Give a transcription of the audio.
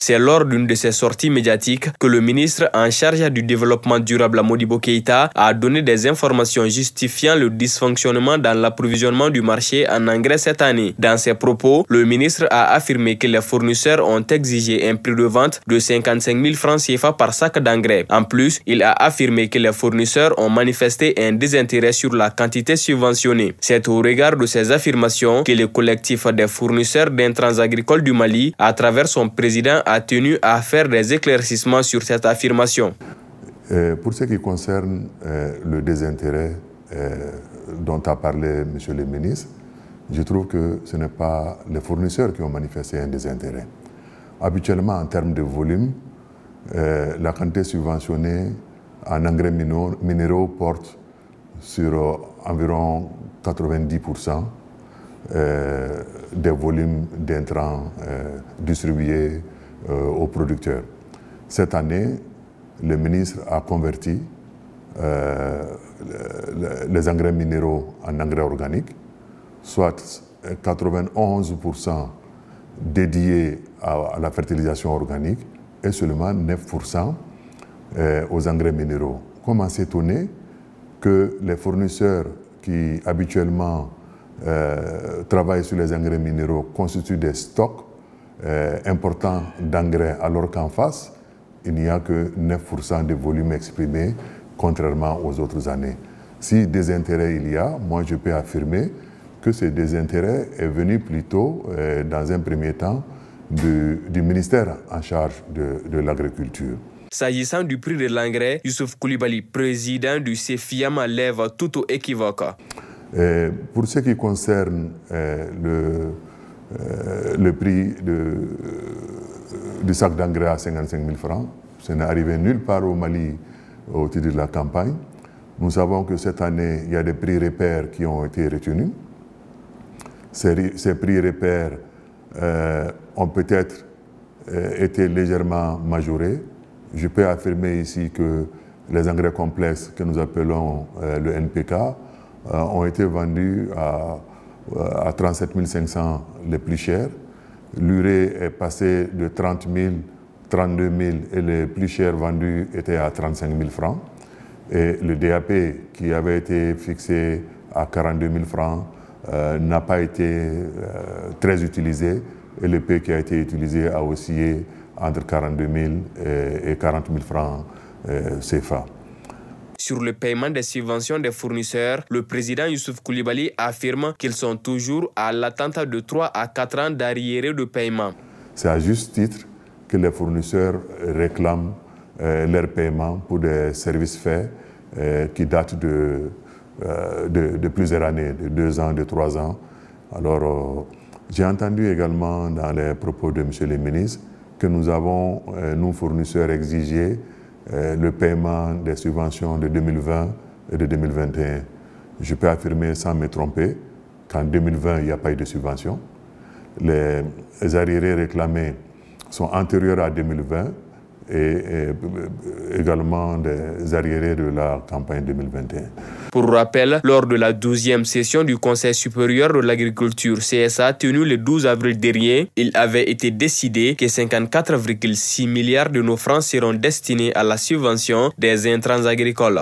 C'est lors d'une de ses sorties médiatiques que le ministre en charge du développement durable Modibo Keïta a donné des informations justifiant le dysfonctionnement dans l'approvisionnement du marché en engrais cette année. Dans ses propos, le ministre a affirmé que les fournisseurs ont exigé un prix de vente de 55 000 francs CFA par sac d'engrais. En plus, il a affirmé que les fournisseurs ont manifesté un désintérêt sur la quantité subventionnée. C'est au regard de ces affirmations que le collectif des fournisseurs d'intrants agricoles du Mali, à travers son président, a tenu à faire des éclaircissements sur cette affirmation. Pour ce qui concerne le désintérêt dont a parlé M. le ministre, je trouve que ce n'est pas les fournisseurs qui ont manifesté un désintérêt. Habituellement, en termes de volume, la quantité subventionnée en engrais minéraux porte sur environ 90% des volumes d'intrants distribués aux producteurs. Cette année, le ministre a converti les engrais minéraux en engrais organiques, soit 91% dédiés à la fertilisation organique et seulement 9% aux engrais minéraux. Comment s'étonner que les fournisseurs qui habituellement travaillent sur les engrais minéraux constituent des stocks importants d'engrais, alors qu'en face, il n'y a que 9% de volume exprimé, contrairement aux autres années. Si désintérêt il y a, moi je peux affirmer que ce désintérêt est venu plutôt, dans un premier temps, du ministère en charge de l'agriculture. S'agissant du prix de l'engrais, Youssouf Koulibaly, président du CEFIAM, lève tout équivoque. Pour ce qui concerne le prix du sac d'engrais à 55 000 francs, ce n'est arrivé nulle part au Mali au titre de la campagne. Nous savons que cette année, il y a des prix repères qui ont été retenus. Ces prix repères ont peut-être été légèrement majorés. Je peux affirmer ici que les engrais complexes que nous appelons le NPK ont été vendus à 37 500 les plus chers. L'urée est passée de 30 000, 32 000 et les plus chers vendus étaient à 35 000 francs. Et le DAP qui avait été fixé à 42 000 francs n'a pas été très utilisé et le P qui a été utilisé a oscillé entre 42 000 et 40 000 francs CFA. Sur le paiement des subventions des fournisseurs, le président Youssouf Koulibaly affirme qu'ils sont toujours à l'attente de 3 à 4 ans d'arriérés de paiement. C'est à juste titre que les fournisseurs réclament leur paiement pour des services faits qui datent de plusieurs années, de 2 ans, de 3 ans. Alors, j'ai entendu également dans les propos de M. le ministre que nous avons, nous fournisseurs, exigé le paiement des subventions de 2020 et de 2021. Je peux affirmer sans me tromper qu'en 2020, il n'y a pas eu de subvention. Les arriérés réclamés sont antérieurs à 2020 et également des arriérés de la campagne 2021. Pour rappel, lors de la 12e session du Conseil supérieur de l'agriculture CSA tenue le 12 avril dernier, il avait été décidé que 54,6 milliards de nos francs seront destinés à la subvention des intrants agricoles.